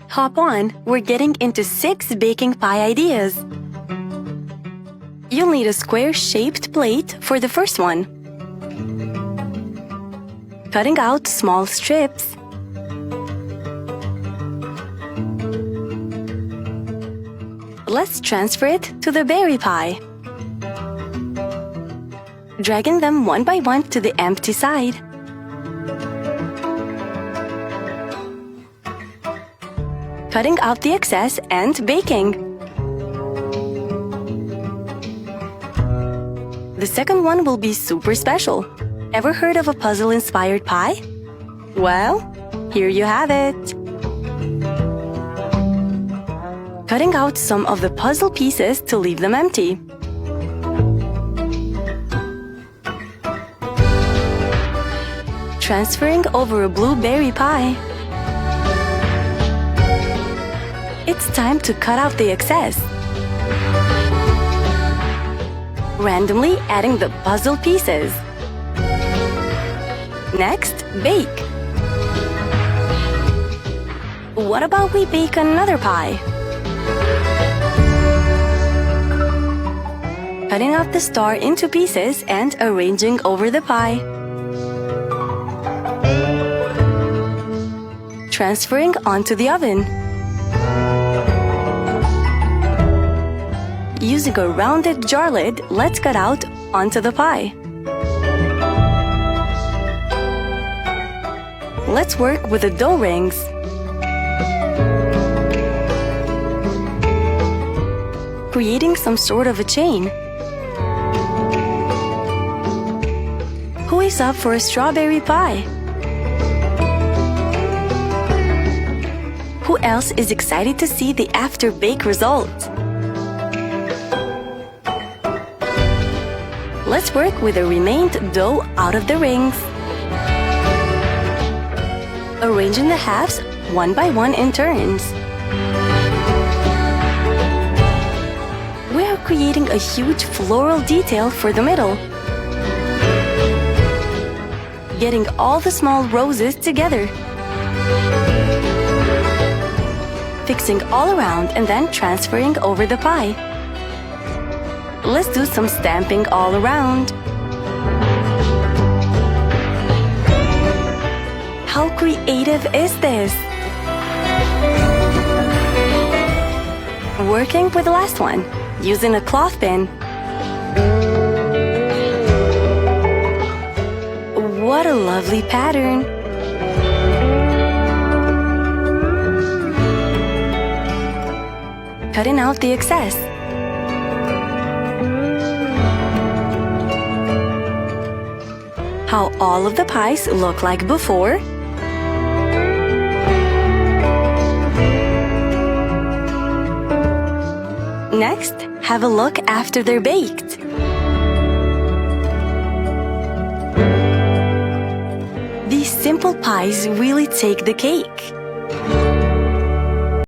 Hop on, we're getting into 6 baking pie ideas. You'll need a square-shaped plate for the first one. Cutting out small strips. Let's transfer it to the berry pie. Dragging them one by one to the empty side. Cutting out the excess and baking. The second one will be super special. Ever heard of a puzzle-inspired pie? Well, here you have it. Cutting out some of the puzzle pieces to leave them empty. Transferring over a blueberry pie. It's time to cut out the excess. Randomly adding the puzzle pieces. Next, bake. What about we bake another pie? Cutting out the star into pieces and arranging over the pie. Transferring onto the oven. Using a rounded jar lid, let's cut out onto the pie. Let's work with the dough rings. Creating some sort of a chain. Who is up for a strawberry pie? Who else is excited to see the after-bake result? Let's work with the remained dough out of the rings. Arranging the halves one by one in turns. We are creating a huge floral detail for the middle. Getting all the small roses together. Fixing all around and then transferring over the pie. Let's do some stamping all around. How creative is this? Working with the last one, using a cloth pin. What a lovely pattern! Cutting out the excess. How all of the pies look like before. Next, have a look after they're baked. These simple pies really take the cake.